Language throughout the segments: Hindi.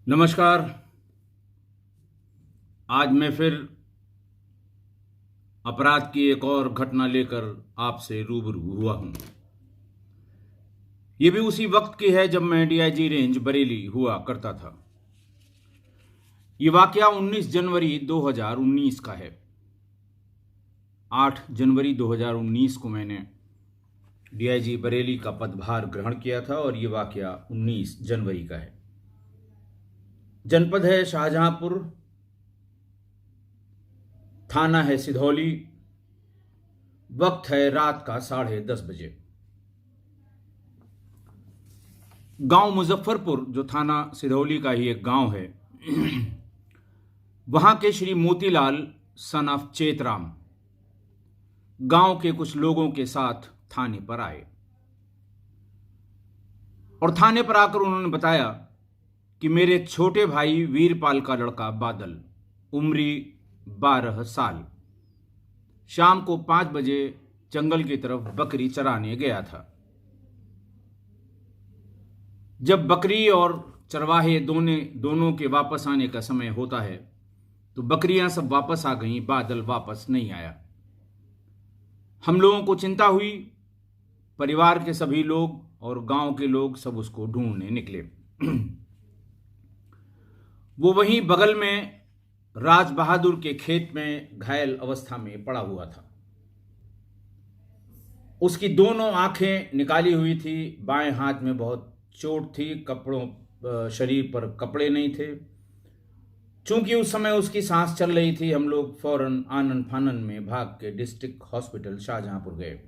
नमस्कार। आज मैं फिर अपराध की एक और घटना लेकर आपसे रूबरू हुआ हूं। ये भी उसी वक्त की है जब मैं डीआईजी रेंज बरेली हुआ करता था। ये वाकया 19 जनवरी 2019 का है। 8 जनवरी 2019 को मैंने डीआईजी बरेली का पदभार ग्रहण किया था और ये वाकया 19 जनवरी का है। जनपद है शाहजहांपुर, थाना है सिधौली, वक्त है रात का 10:30 बजे। गांव मुजफ्फरपुर, जो थाना सिधौली का ही एक गांव है, वहां के श्री मोतीलाल सन ऑफ चेतराम गांव के कुछ लोगों के साथ थाने पर आए और थाने पर आकर उन्होंने बताया कि मेरे छोटे भाई वीरपाल का लड़का बादल, उम्री 12 साल, शाम को 5 बजे जंगल की तरफ बकरी चराने गया था। जब बकरी और चरवाहे दोनों के वापस आने का समय होता है तो बकरियां सब वापस आ गईं, बादल वापस नहीं आया। हम लोगों को चिंता हुई। परिवार के सभी लोग और गांव के लोग सब उसको ढूंढने निकले। वो वहीं बगल में राज बहादुर के खेत में घायल अवस्था में पड़ा हुआ था। उसकी दोनों आंखें निकाली हुई थी, बाएं हाथ में बहुत चोट थी, शरीर पर कपड़े नहीं थे। चूंकि उस समय उसकी सांस चल रही थी, हम लोग फौरन आनन फानन में भाग के डिस्ट्रिक्ट हॉस्पिटल शाहजहांपुर गए।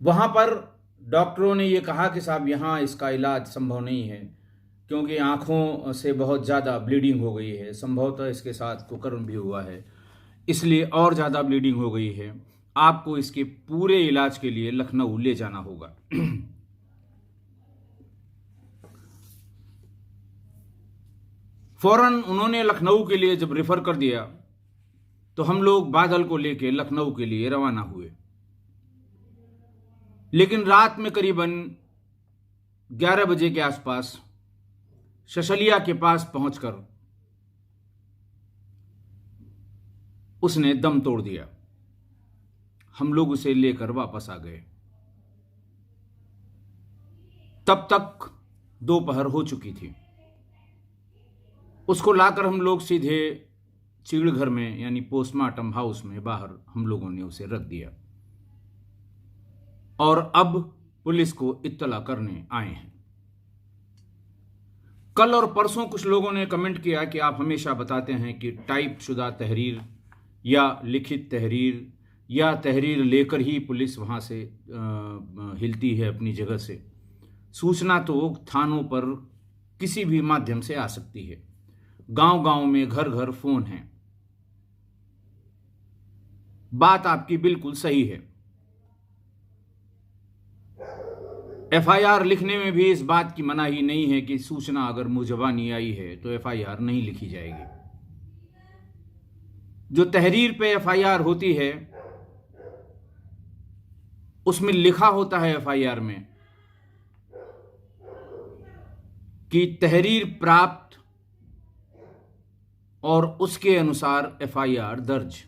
वहां पर डॉक्टरों ने ये कहा कि साहब यहाँ इसका इलाज संभव नहीं है, क्योंकि आंखों से बहुत ज़्यादा ब्लीडिंग हो गई है, संभवतः इसके साथ कुकर्म भी हुआ है, इसलिए और ज़्यादा ब्लीडिंग हो गई है, आपको इसके पूरे इलाज के लिए लखनऊ ले जाना होगा। फौरन उन्होंने लखनऊ के लिए जब रेफर कर दिया तो हम लोग बादल को लेके लखनऊ के लिए रवाना हुए। लेकिन रात में करीबन 11 बजे के आसपास शशलिया के पास पहुंचकर उसने दम तोड़ दिया। हम लोग उसे लेकर वापस आ गए। तब तक दोपहर हो चुकी थी। उसको लाकर हम लोग सीधे चीड़घर में यानी पोस्टमार्टम हाउस में बाहर हम लोगों ने उसे रख दिया और अब पुलिस को इत्तला करने आए हैं। कल और परसों कुछ लोगों ने कमेंट किया कि आप हमेशा बताते हैं कि टाइप शुदा तहरीर या लिखित तहरीर या तहरीर लेकर ही पुलिस वहां से हिलती है अपनी जगह से। सूचना तो थानों पर किसी भी माध्यम से आ सकती है। गांव-गांव में घर घर फोन हैं। बात आपकी बिल्कुल सही है। एफआईआर लिखने में भी इस बात की मनाही नहीं है कि सूचना अगर मुजबानी आई है तो एफआईआर नहीं लिखी जाएगी। जो तहरीर पे एफआईआर होती है उसमें लिखा होता है एफआईआर में कि तहरीर प्राप्त और उसके अनुसार एफआईआर दर्ज।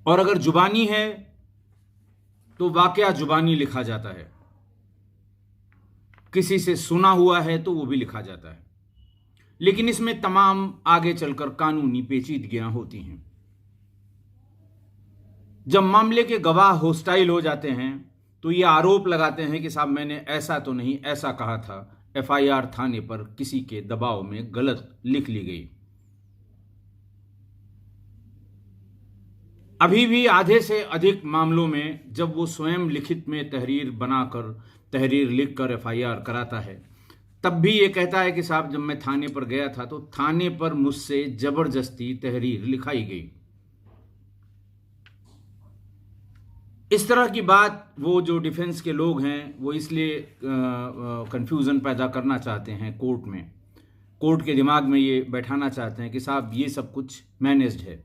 और अगर जुबानी है तो वाकया जुबानी लिखा जाता है, किसी से सुना हुआ है तो वो भी लिखा जाता है। लेकिन इसमें तमाम आगे चलकर कानूनी पेचीदगियां होती हैं। जब मामले के गवाह होस्टाइल हो जाते हैं तो ये आरोप लगाते हैं कि साहब मैंने ऐसा तो नहीं, ऐसा कहा था, एफआईआर थाने पर किसी के दबाव में गलत लिख ली गई। अभी भी आधे से अधिक मामलों में जब वो स्वयं लिखित में तहरीर बनाकर, तहरीर लिखकर एफआईआर कराता है, तब भी ये कहता है कि साहब जब मैं थाने पर गया था तो थाने पर मुझसे जबरदस्ती तहरीर लिखाई गई। इस तरह की बात वो जो डिफेंस के लोग हैं वो इसलिए कंफ्यूजन पैदा करना चाहते हैं कोर्ट में, कोर्ट के दिमाग में ये बैठाना चाहते हैं कि साहब ये सब कुछ मैनेज्ड है,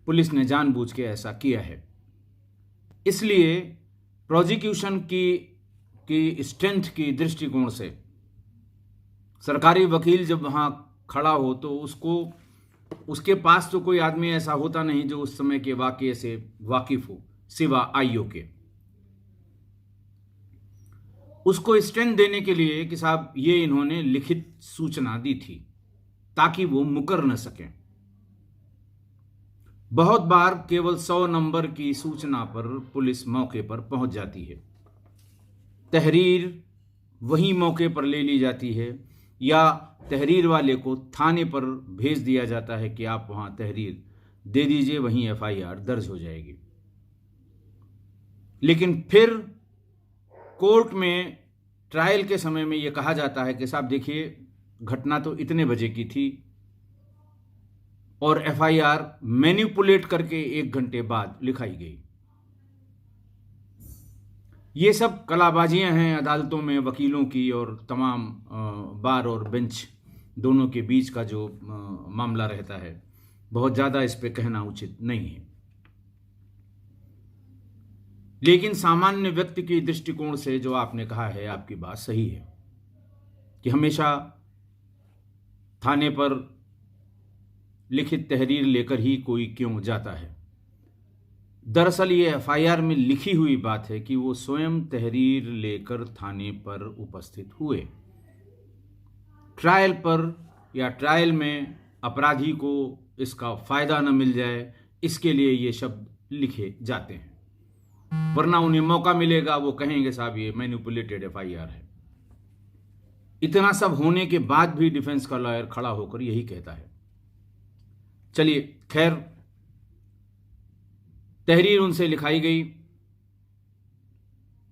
पुलिस ने जानबूझ के ऐसा किया है। इसलिए प्रोसिक्यूशन की की स्ट्रेंथ की दृष्टिकोण से सरकारी वकील जब वहाँ खड़ा हो तो उसके पास तो कोई आदमी ऐसा होता नहीं जो उस समय के वाकये से वाकिफ हो सिवा आईओ के। उसको स्ट्रेंथ देने के लिए कि साहब ये इन्होंने लिखित सूचना दी थी ताकि वो मुकर न सकें। बहुत बार केवल 100 नंबर की सूचना पर पुलिस मौके पर पहुंच जाती है, तहरीर वहीं मौके पर ले ली जाती है या तहरीर वाले को थाने पर भेज दिया जाता है कि आप वहां तहरीर दे दीजिए, वहीं एफआईआर दर्ज हो जाएगी। लेकिन फिर कोर्ट में ट्रायल के समय में यह कहा जाता है कि साहब देखिए घटना तो इतने बजे की थी और एफआईआर मैनिपुलेट करके 1 घंटे बाद लिखाई गई। ये सब कलाबाजियां हैं अदालतों में वकीलों की और तमाम बार और बेंच दोनों के बीच का जो मामला रहता है। बहुत ज़्यादा इस पे कहना उचित नहीं है, लेकिन सामान्य व्यक्ति की दृष्टिकोण से जो आपने कहा है आपकी बात सही है कि हमेशा थाने पर लिखित तहरीर लेकर ही कोई क्यों जाता है। दरअसल ये एफआईआर में लिखी हुई बात है कि वो स्वयं तहरीर लेकर थाने पर उपस्थित हुए। ट्रायल पर या ट्रायल में अपराधी को इसका फायदा न मिल जाए इसके लिए ये शब्द लिखे जाते हैं, वरना उन्हें मौका मिलेगा वो कहेंगे साहब ये मैनिपुलेटेड एफआईआर है। इतना सब होने के बाद भी डिफेंस का लॉयर खड़ा होकर यही कहता है। चलिए खैर, तहरीर उनसे लिखाई गई।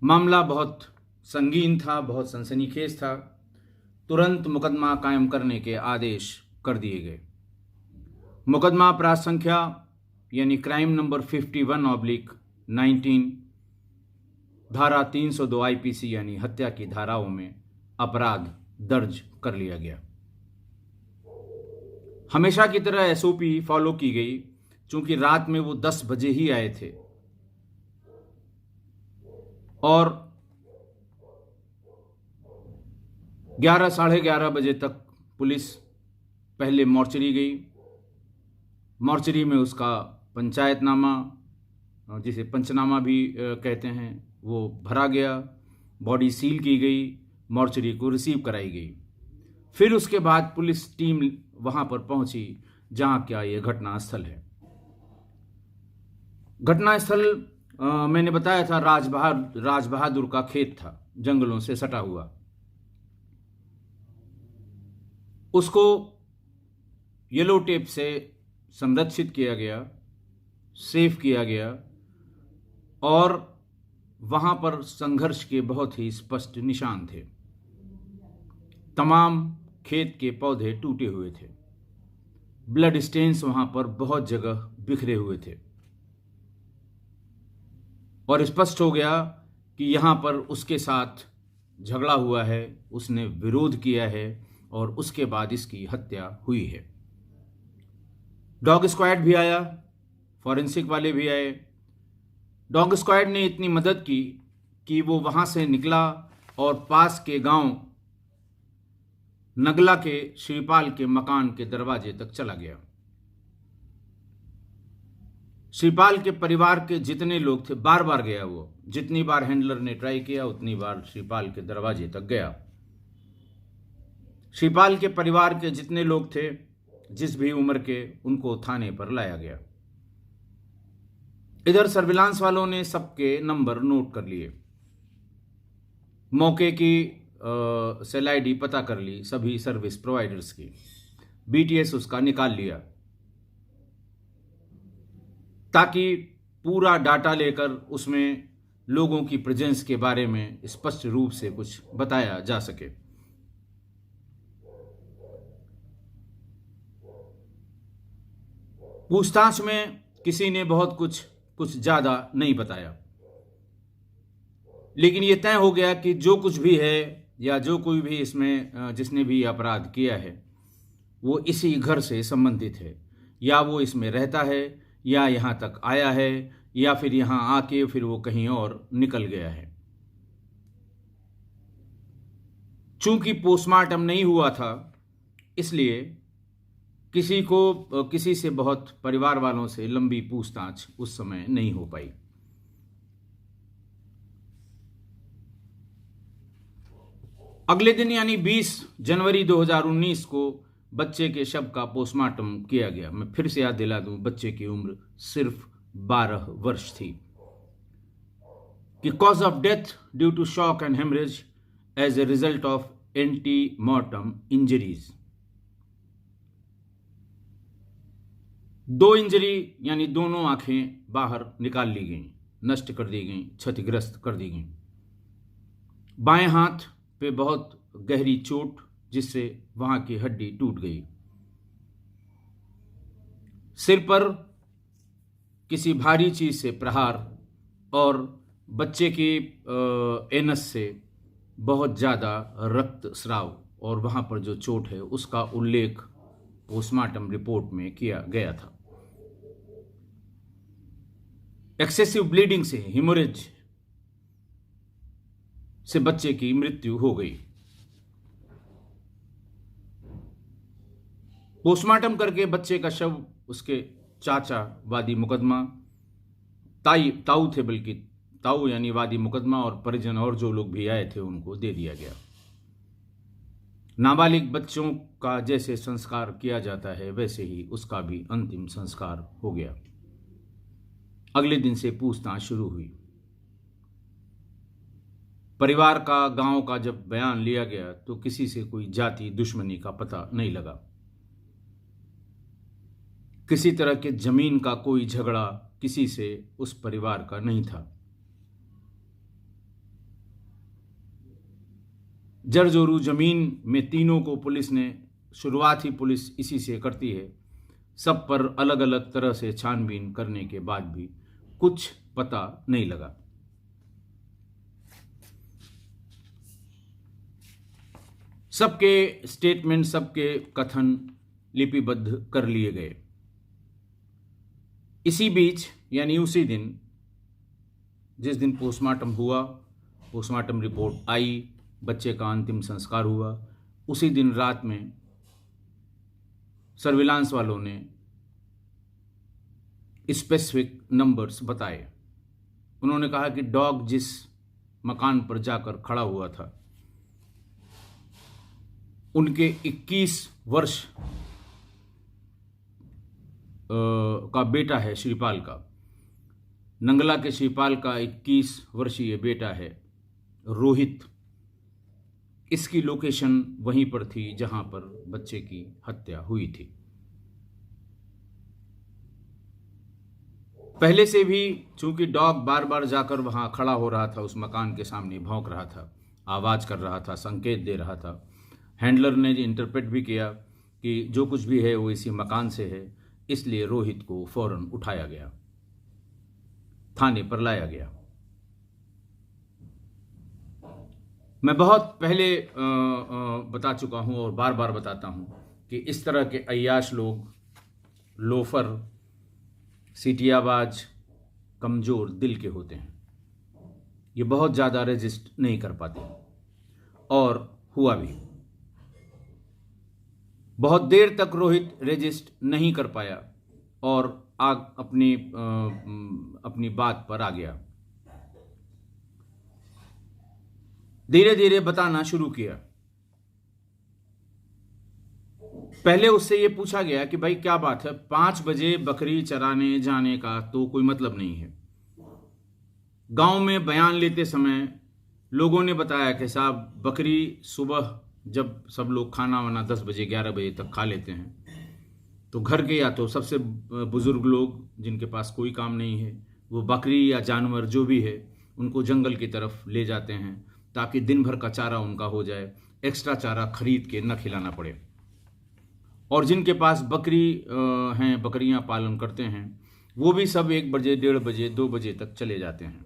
मामला बहुत संगीन था, बहुत सनसनीखेज था। तुरंत मुकदमा कायम करने के आदेश कर दिए गए। मुकदमा अपराध संख्या यानी क्राइम नंबर 51/19 धारा 302 आईपीसी यानी हत्या की धाराओं में अपराध दर्ज कर लिया गया। हमेशा की तरह एसओपी फॉलो की गई। चूंकि रात में वो 10 बजे ही आए थे और 11 साढ़े 11 बजे तक पुलिस पहले मॉर्चरी गई। मॉर्चरी में उसका पंचायतनामा, जिसे पंचनामा भी कहते हैं, वो भरा गया। बॉडी सील की गई, मॉर्चरी को रिसीव कराई गई। फिर उसके बाद पुलिस टीम वहां पर पहुंची जहां क्या ये घटना स्थल है। घटना स्थल मैंने बताया था राज बहादुर का खेत था, जंगलों से सटा हुआ। उसको येलो टेप से संरक्षित किया गया, सेफ किया गया और वहां पर संघर्ष के बहुत ही स्पष्ट निशान थे। तमाम खेत के पौधे टूटे हुए थे। ब्लड स्टेन्स वहां पर बहुत जगह बिखरे हुए थे और स्पष्ट हो गया कि यहां पर उसके साथ झगड़ा हुआ है, उसने विरोध किया है और उसके बाद इसकी हत्या हुई है। डॉग स्क्वाड भी आया, फॉरेंसिक वाले भी आए। डॉग स्क्वाड ने इतनी मदद की कि वो वहां से निकला और पास के गांव नगला के श्रीपाल के मकान के दरवाजे तक चला गया। श्रीपाल के परिवार के जितने लोग थे, बार बार गया वो, जितनी बार हैंडलर ने ट्राई किया उतनी बार श्रीपाल के दरवाजे तक गया। श्रीपाल के परिवार के जितने लोग थे, जिस भी उम्र के, उनको थाने पर लाया गया। इधर सर्विलांस वालों ने सबके नंबर नोट कर लिए, मौके की सेल आईडी पता कर ली सभी सर्विस प्रोवाइडर्स की, बीटीएस उसका निकाल लिया ताकि पूरा डाटा लेकर उसमें लोगों की प्रेजेंस के बारे में स्पष्ट रूप से कुछ बताया जा सके। पूछताछ में किसी ने बहुत कुछ ज्यादा नहीं बताया, लेकिन यह तय हो गया कि जो कुछ भी है या जो कोई भी इसमें जिसने भी अपराध किया है वो इसी घर से संबंधित है, या वो इसमें रहता है या यहाँ तक आया है या फिर यहाँ आके फिर वो कहीं और निकल गया है। चूंकि पोस्टमार्टम नहीं हुआ था, इसलिए किसी से बहुत परिवार वालों से लंबी पूछताछ उस समय नहीं हो पाई। अगले दिन यानी 20 जनवरी 2019 को बच्चे के शव का पोस्टमार्टम किया गया। मैं फिर से याद दिला दूं, बच्चे की उम्र सिर्फ 12 वर्ष थी। कि cause of death due to shock and haemorrhage as a result of antemortem injuries. 2 injury यानी दोनों आंखें बाहर निकाल ली गईं, नष्ट कर दी गईं, क्षतिग्रस्त कर दी गईं। बाएं हाथ पे बहुत गहरी चोट, जिससे वहां की हड्डी टूट गई। सिर पर किसी भारी चीज से प्रहार और बच्चे के एनस से बहुत ज्यादा रक्तस्राव, और वहां पर जो चोट है उसका उल्लेख पोस्टमार्टम रिपोर्ट में किया गया था। एक्सेसिव ब्लीडिंग से, हिमोरेज से बच्चे की मृत्यु हो गई। पोस्टमार्टम करके बच्चे का शव उसके चाचा वादी मुकदमा, ताऊ थे, बल्कि ताऊ यानी वादी मुकदमा, और परिजन और जो लोग भी आए थे उनको दे दिया गया। नाबालिग बच्चों का जैसे संस्कार किया जाता है वैसे ही उसका भी अंतिम संस्कार हो गया। अगले दिन से पूछताछ शुरू हुई। परिवार का, गांव का जब बयान लिया गया तो किसी से कोई जाति दुश्मनी का पता नहीं लगा। किसी तरह के जमीन का कोई झगड़ा किसी से उस परिवार का नहीं था। जरजोरू जमीन में तीनों को पुलिस ने, शुरुआत ही पुलिस इसी से करती है, सब पर अलग अलग तरह से छानबीन करने के बाद भी कुछ पता नहीं लगा। सबके स्टेटमेंट, सबके कथन लिपिबद्ध कर लिए गए। इसी बीच यानी उसी दिन, जिस दिन पोस्टमार्टम हुआ, पोस्टमार्टम रिपोर्ट आई, बच्चे का अंतिम संस्कार हुआ, उसी दिन रात में सर्विलांस वालों ने स्पेसिफिक नंबर्स बताए। उन्होंने कहा कि डॉग जिस मकान पर जाकर खड़ा हुआ था, उनके 21 वर्ष का बेटा है श्रीपाल का, नंगला के श्रीपाल का 21 वर्षीय बेटा है रोहित। इसकी लोकेशन वहीं पर थी जहां पर बच्चे की हत्या हुई थी। पहले से भी चूंकि डॉग बार बार जाकर वहां खड़ा हो रहा था, उस मकान के सामने भौंक रहा था, आवाज कर रहा था, संकेत दे रहा था। हैंडलर ने इंटरप्रेट भी किया कि जो कुछ भी है वो इसी मकान से है, इसलिए रोहित को फौरन उठाया गया, थाने पर लाया गया। मैं बहुत पहले बता चुका हूं और बार बार बताता हूं कि इस तरह के अय्याश लोग, लोफर, सीटियाबाज, कमजोर दिल के होते हैं। ये बहुत ज़्यादा रेजिस्ट नहीं कर पाते, और हुआ भी। बहुत देर तक रोहित रेजिस्ट नहीं कर पाया और अपनी बात पर आ गया। धीरे धीरे बताना शुरू किया। पहले उससे ये पूछा गया कि भाई क्या बात है, 5 बजे बकरी चराने जाने का तो कोई मतलब नहीं है। गांव में बयान लेते समय लोगों ने बताया कि साहब, बकरी सुबह जब सब लोग खाना वाना 10 बजे 11 बजे तक खा लेते हैं, तो घर के या तो सबसे बुजुर्ग लोग जिनके पास कोई काम नहीं है, वो बकरी या जानवर जो भी है उनको जंगल की तरफ ले जाते हैं ताकि दिन भर का चारा उनका हो जाए, एक्स्ट्रा चारा खरीद के न खिलाना पड़े। और जिनके पास बकरी हैं, बकरियां पालन करते हैं, वो भी सब 1 बजे, 1:30 बजे, 2 बजे तक चले जाते हैं।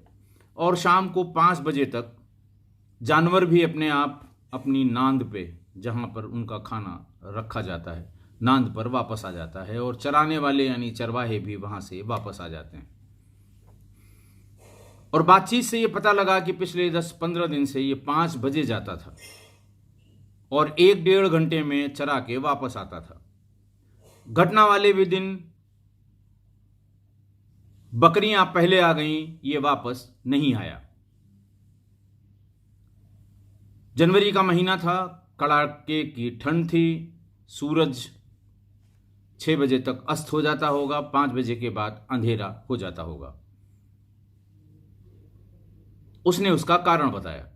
और शाम को 5 बजे तक जानवर भी अपने आप अपनी नांद पे, जहाँ पर उनका खाना रखा जाता है, नांद पर वापस आ जाता है, और चराने वाले यानी चरवाहे भी वहाँ से वापस आ जाते हैं। और बातचीत से ये पता लगा कि पिछले 10-15 दिन से ये 5 बजे जाता था। और 1-1.5 घंटे में चरा के वापस आता था। घटना वाले भी दिन बकरियां पहले आ गईं, ये वापस नहीं आया। जनवरी का महीना था, कड़ाके की ठंड थी, सूरज 6 बजे तक अस्त हो जाता होगा, 5 बजे के बाद अंधेरा हो जाता होगा। उसने उसका कारण बताया।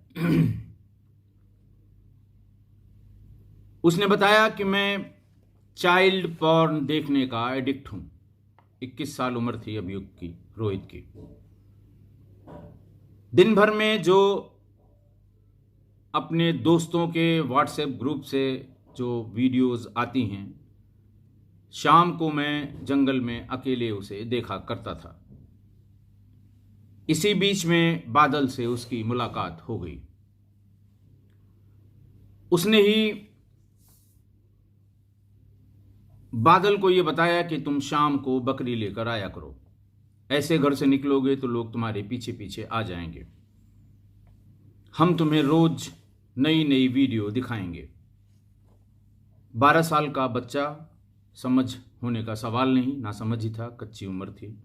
उसने बताया कि मैं चाइल्ड पॉर्न देखने का एडिक्ट हूं। 21 साल उम्र थी अभियुक्त की, रोहित की। दिन भर में जो अपने दोस्तों के व्हाट्सएप ग्रुप से जो वीडियोस आती हैं, शाम को मैं जंगल में अकेले उसे देखा करता था। इसी बीच में बादल से उसकी मुलाकात हो गई। उसने ही बादल को यह बताया कि तुम शाम को बकरी लेकर आया करो, ऐसे घर से निकलोगे तो लोग तुम्हारे पीछे पीछे आ जाएंगे, हम तुम्हें रोज नई नई वीडियो दिखाएंगे। 12 साल का बच्चा, समझ होने का सवाल नहीं, ना समझ ही था, कच्ची उम्र थी।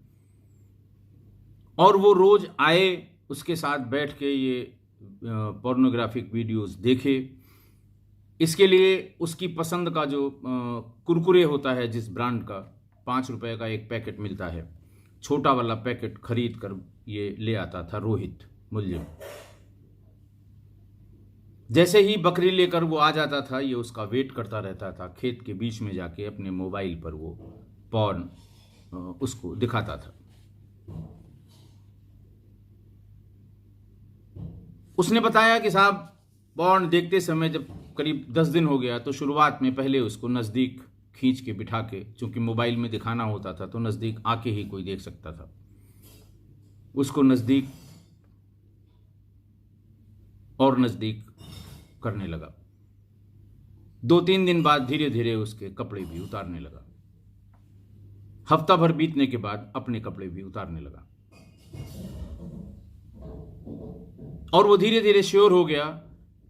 और वो रोज आए, उसके साथ बैठ के ये पोर्नोग्राफिक वीडियोस देखे। इसके लिए उसकी पसंद का जो कुरकुरे होता है, जिस ब्रांड का 5 रुपए का एक पैकेट मिलता है, छोटा वाला पैकेट खरीद कर ये ले आता था रोहित मुलजिम। जैसे ही बकरी लेकर वो आ जाता था, ये उसका वेट करता रहता था। खेत के बीच में जाके अपने मोबाइल पर वो पॉर्न उसको दिखाता था। उसने बताया कि साहब, पॉर्न देखते समय जब करीब 10 दिन हो गया तो शुरुआत में पहले उसको नज़दीक खींच के बिठा के, चूंकि मोबाइल में दिखाना होता था तो नज़दीक आके ही कोई देख सकता था, उसको नज़दीक और नज़दीक करने लगा। 2-3 दिन बाद धीरे धीरे उसके कपड़े भी उतारने लगा। हफ्ता भर बीतने के बाद अपने कपड़े भी उतारने लगा। और वो धीरे धीरे श्योर हो गया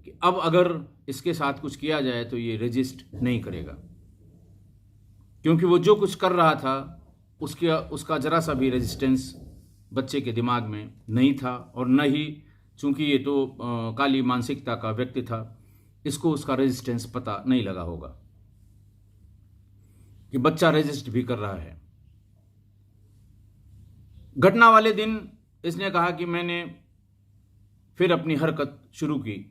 कि अब अगर इसके साथ कुछ किया जाए तो ये रेजिस्ट नहीं करेगा, क्योंकि वो जो कुछ कर रहा था उसका जरा सा भी रेजिस्टेंस बच्चे के दिमाग में नहीं था। और न ही, चूंकि ये तो काली मानसिकता का व्यक्ति था, इसको उसका रेजिस्टेंस पता नहीं लगा होगा कि बच्चा रेजिस्ट भी कर रहा है। घटना वाले दिन इसने कहा कि मैंने फिर अपनी हरकत शुरू की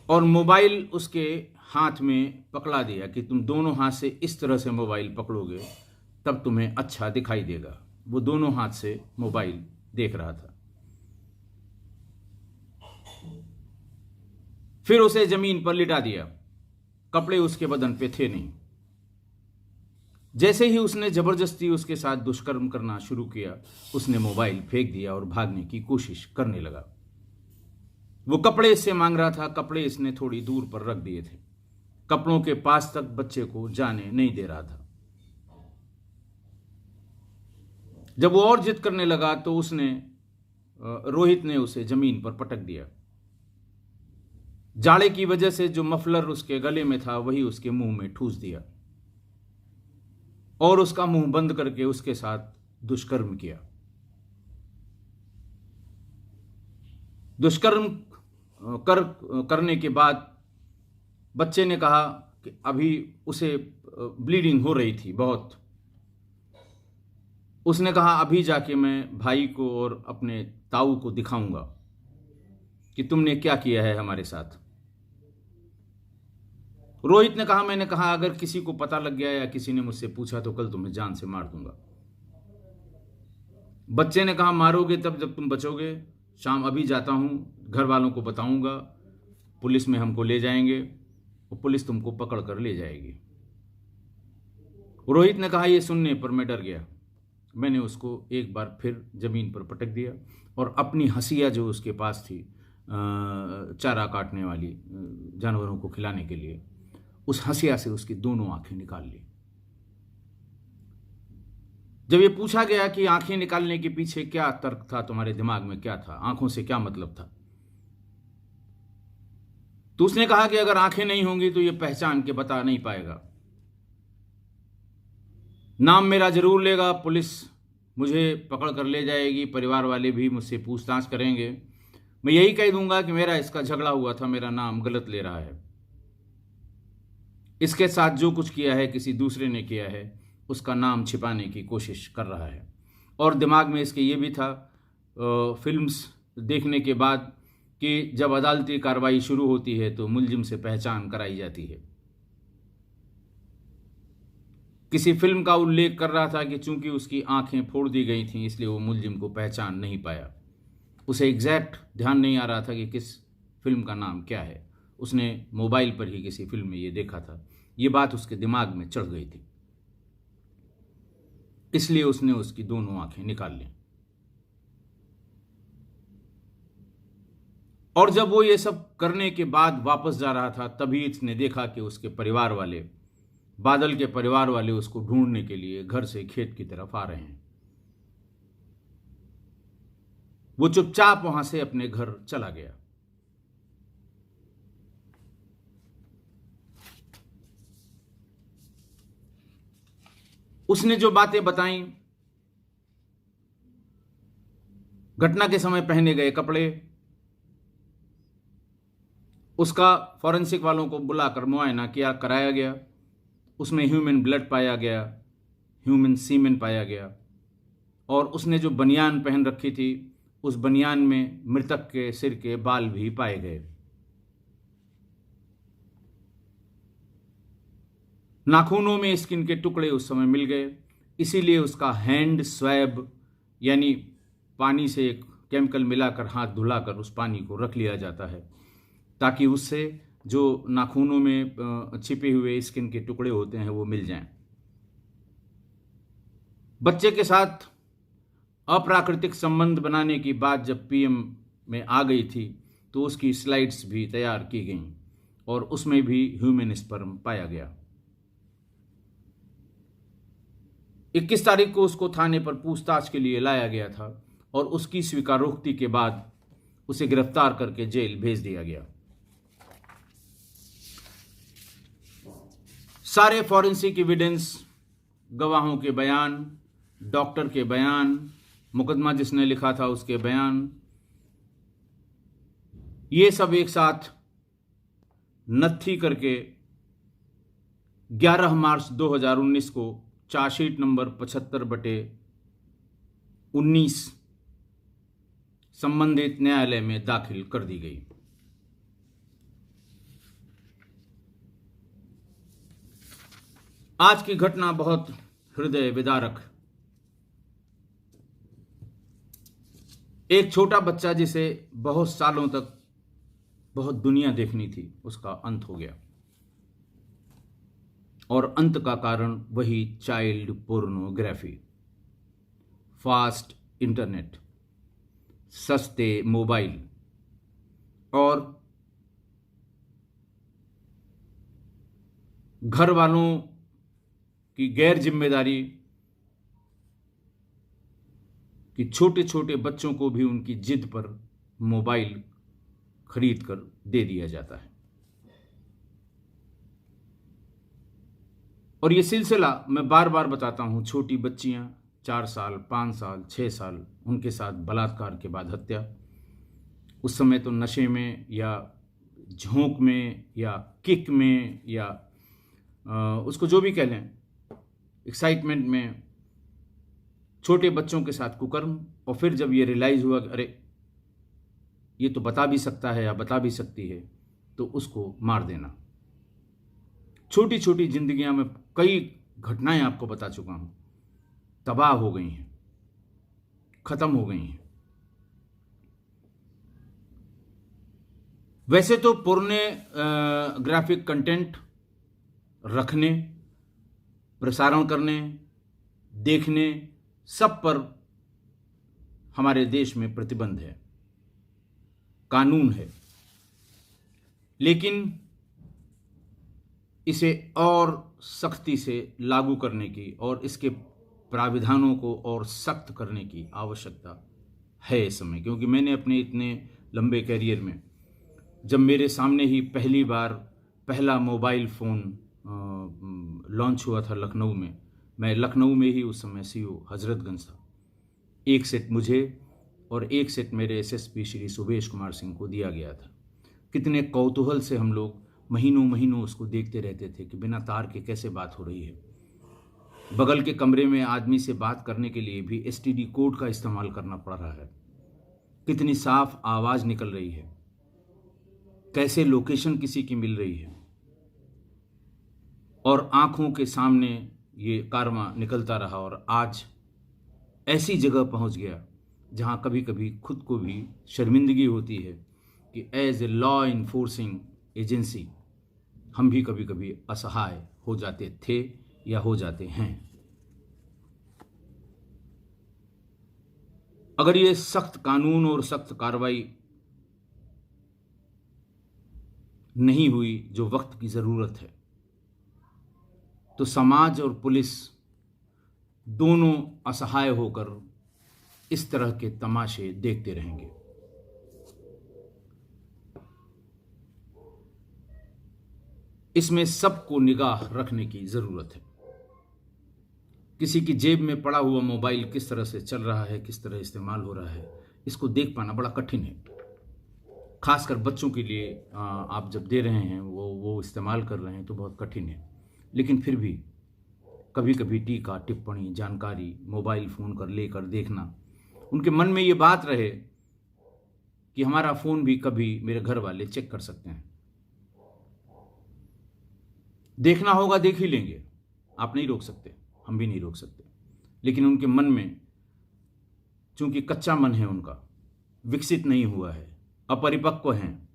और मोबाइल उसके हाथ में पकड़ा दिया कि तुम दोनों हाथ से इस तरह से मोबाइल पकड़ोगे तब तुम्हें अच्छा दिखाई देगा। वो दोनों हाथ से मोबाइल देख रहा था। फिर उसे जमीन पर लिटा दिया, कपड़े उसके बदन पे थे नहीं। जैसे ही उसने जबरदस्ती उसके साथ दुष्कर्म करना शुरू किया, उसने मोबाइल फेंक दिया और भागने की कोशिश करने लगा। वो कपड़े इससे मांग रहा था, कपड़े इसने थोड़ी दूर पर रख दिए थे, कपड़ों के पास तक बच्चे को जाने नहीं दे रहा था। जब वो और जिद करने लगा तो रोहित ने उसे जमीन पर पटक दिया। जाड़े की वजह से जो मफलर उसके गले में था वही उसके मुंह में ठूस दिया और उसका मुंह बंद करके उसके साथ दुष्कर्म किया। दुष्कर्म करने के बाद बच्चे ने कहा कि अभी उसे ब्लीडिंग हो रही थी बहुत। उसने कहा अभी जाके मैं भाई को और अपने ताऊ को दिखाऊंगा कि तुमने क्या किया है हमारे साथ। रोहित ने कहा, मैंने कहा अगर किसी को पता लग गया या किसी ने मुझसे पूछा तो कल तुम्हें जान से मार दूंगा। बच्चे ने कहा, मारोगे तब जब तुम बचोगे। शाम अभी जाता हूं, घर वालों को बताऊंगा, पुलिस में हमको ले जाएंगे और पुलिस तुमको पकड़ कर ले जाएगी। रोहित ने कहा, यह सुनने पर मैं डर गया। मैंने उसको एक बार फिर जमीन पर पटक दिया और अपनी हंसिया जो उसके पास थी चारा काटने वाली, जानवरों को खिलाने के लिए, उस हंसिया से उसकी दोनों आंखें निकाल ली। जब ये पूछा गया कि आंखें निकालने के पीछे क्या तर्क था, तुम्हारे दिमाग में क्या था, आंखों से क्या मतलब था, तो उसने कहा कि अगर आंखें नहीं होंगी तो ये पहचान के बता नहीं पाएगा, नाम मेरा जरूर लेगा, पुलिस मुझे पकड़ कर ले जाएगी, परिवार वाले भी मुझसे पूछताछ करेंगे, मैं यही कह दूंगा कि मेरा इसका झगड़ा हुआ था, मेरा नाम गलत ले रहा है, इसके साथ जो कुछ किया है किसी दूसरे ने किया है, उसका नाम छिपाने की कोशिश कर रहा है। और दिमाग में इसके ये भी था फिल्म्स देखने के बाद कि जब अदालती कार्रवाई शुरू होती है तो मुलजिम से पहचान कराई जाती है। किसी फिल्म का उल्लेख कर रहा था कि चूंकि उसकी आंखें फोड़ दी गई थीं इसलिए वो मुलजिम को पहचान नहीं पाया। उसे एग्जैक्ट ध्यान नहीं आ रहा था कि किस फिल्म का नाम क्या है, उसने मोबाइल पर ही किसी फिल्म में ये देखा था, ये बात उसके दिमाग में चढ़ गई थी, इसलिए उसने उसकी दोनों आंखें निकाल ली। और जब वो ये सब करने के बाद वापस जा रहा था तभी इसने देखा कि उसके परिवार वाले, बादल के परिवार वाले उसको ढूंढने के लिए घर से खेत की तरफ आ रहे हैं। वो चुपचाप वहां से अपने घर चला गया। उसने जो बातें बताई, घटना के समय पहने गए कपड़े, उसका फॉरेंसिक वालों को बुलाकर मुआयना किया कराया गया, उसमें ह्यूमन ब्लड पाया गया, ह्यूमन सीमेन पाया गया, और उसने जो बनियान पहन रखी थी उस बनियान में मृतक के सिर के बाल भी पाए गए। नाखूनों में स्किन के टुकड़े उस समय मिल गए, इसीलिए उसका हैंड स्वैब यानी पानी से एक केमिकल मिलाकर हाथ धुलाकर उस पानी को रख लिया जाता है ताकि उससे जो नाखूनों में छिपे हुए स्किन के टुकड़े होते हैं वो मिल जाएं। बच्चे के साथ अप्राकृतिक संबंध बनाने की बात जब पीएम में आ गई थी तो उसकी स्लाइड्स भी तैयार की गईं और उसमें भी ह्यूमन स्पर्म पाया गया। 21 तारीख को उसको थाने पर पूछताछ के लिए लाया गया था और उसकी स्वीकारोक्ति के बाद उसे गिरफ्तार करके जेल भेज दिया गया। सारे फॉरेंसिक एविडेंस, गवाहों के बयान, डॉक्टर के बयान, मुकदमा जिसने लिखा था उसके बयान, ये सब एक साथ नत्थी करके 11 मार्च 2019 को चार्जशीट नंबर 75/19 संबंधित न्यायालय में दाखिल कर दी गई। आज की घटना बहुत हृदय विदारक। एक छोटा बच्चा जिसे बहुत सालों तक बहुत दुनिया देखनी थी, उसका अंत हो गया और अंत का कारण वही चाइल्ड पोर्नोग्राफी, फास्ट इंटरनेट, सस्ते मोबाइल और घर वालों की गैर जिम्मेदारी कि छोटे छोटे बच्चों को भी उनकी जिद पर मोबाइल खरीद कर दे दिया जाता है। और ये सिलसिला मैं बार बार बताता हूं, छोटी बच्चियां 4 साल, 5 साल, 6 साल, उनके साथ बलात्कार के बाद हत्या, उस समय तो नशे में या झोंक में या किक में या उसको जो भी कह लें, एक्साइटमेंट में छोटे बच्चों के साथ कुकर्म। और फिर जब ये रियलाइज हुआ कि अरे ये तो बता भी सकता है या बता भी सकती है, तो उसको मार देना। छोटी छोटी जिंदगियां में कई घटनाएं आपको बता चुका हूं, तबाह हो गई हैं, खत्म हो गई हैं। वैसे तो पोर्नोग्राफिक कंटेंट रखने, प्रसारण करने, देखने, सब पर हमारे देश में प्रतिबंध है, कानून है, लेकिन इसे और सख्ती से लागू करने की और इसके प्राविधानों को और सख्त करने की आवश्यकता है इस समय। क्योंकि मैंने अपने इतने लंबे कैरियर में जब मेरे सामने ही पहली बार पहला मोबाइल फ़ोन लॉन्च हुआ था लखनऊ में। मैं लखनऊ में ही उस समय सीओ हजरतगंज था। एक सेट मुझे और एक सेट मेरे एसएसपी श्री सुबेश कुमार सिंह को दिया गया था। कितने कौतूहल से हम लोग महीनों महीनों उसको देखते रहते थे कि बिना तार के कैसे बात हो रही है। बगल के कमरे में आदमी से बात करने के लिए भी एसटीडी कोड का इस्तेमाल करना पड़ रहा है। कितनी साफ आवाज़ निकल रही है, कैसे लोकेशन किसी की मिल रही है, और आंखों के सामने ये कारवां निकलता रहा और आज ऐसी जगह पहुंच गया जहां कभी कभी खुद को भी शर्मिंदगी होती है कि as a law enforcing agency हम भी कभी कभी असहाय हो जाते थे या हो जाते हैं। अगर ये सख्त कानून और सख्त कार्रवाई नहीं हुई जो वक्त की ज़रूरत है, तो समाज और पुलिस दोनों असहाय होकर इस तरह के तमाशे देखते रहेंगे। इसमें सबको निगाह रखने की ज़रूरत है। किसी की जेब में पड़ा हुआ मोबाइल किस तरह से चल रहा है, किस तरह इस्तेमाल हो रहा है, इसको देख पाना बड़ा कठिन है। खासकर बच्चों के लिए आप जब दे रहे हैं, वो इस्तेमाल कर रहे हैं तो बहुत कठिन है। लेकिन फिर भी कभी कभी टीका टिप्पणी जानकारी मोबाइल फ़ोन कर लेकर देखना, उनके मन में ये बात रहे कि हमारा फ़ोन भी कभी मेरे घर वाले चेक कर सकते हैं। देखना होगा, देख ही लेंगे, आप नहीं रोक सकते, हम भी नहीं रोक सकते। लेकिन उनके मन में चूंकि कच्चा मन है, उनका विकसित नहीं हुआ है, अपरिपक्व हैं,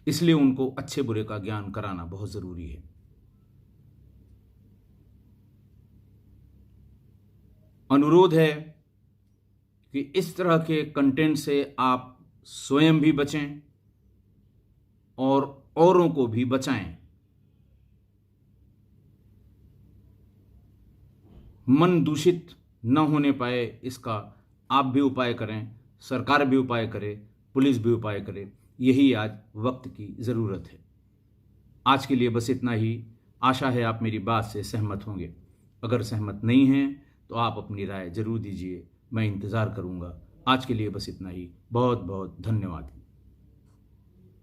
इसलिए उनको अच्छे बुरे का ज्ञान कराना बहुत जरूरी है। अनुरोध है कि इस तरह के कंटेंट से आप स्वयं भी बचें और औरों को भी बचाएं। मन दूषित न होने पाए इसका आप भी उपाय करें, सरकार भी उपाय करे, पुलिस भी उपाय करे। यही आज वक्त की ज़रूरत है। आज के लिए बस इतना ही। आशा है आप मेरी बात से सहमत होंगे। अगर सहमत नहीं हैं तो आप अपनी राय जरूर दीजिए, मैं इंतज़ार करूँगा। आज के लिए बस इतना ही। बहुत बहुत धन्यवाद।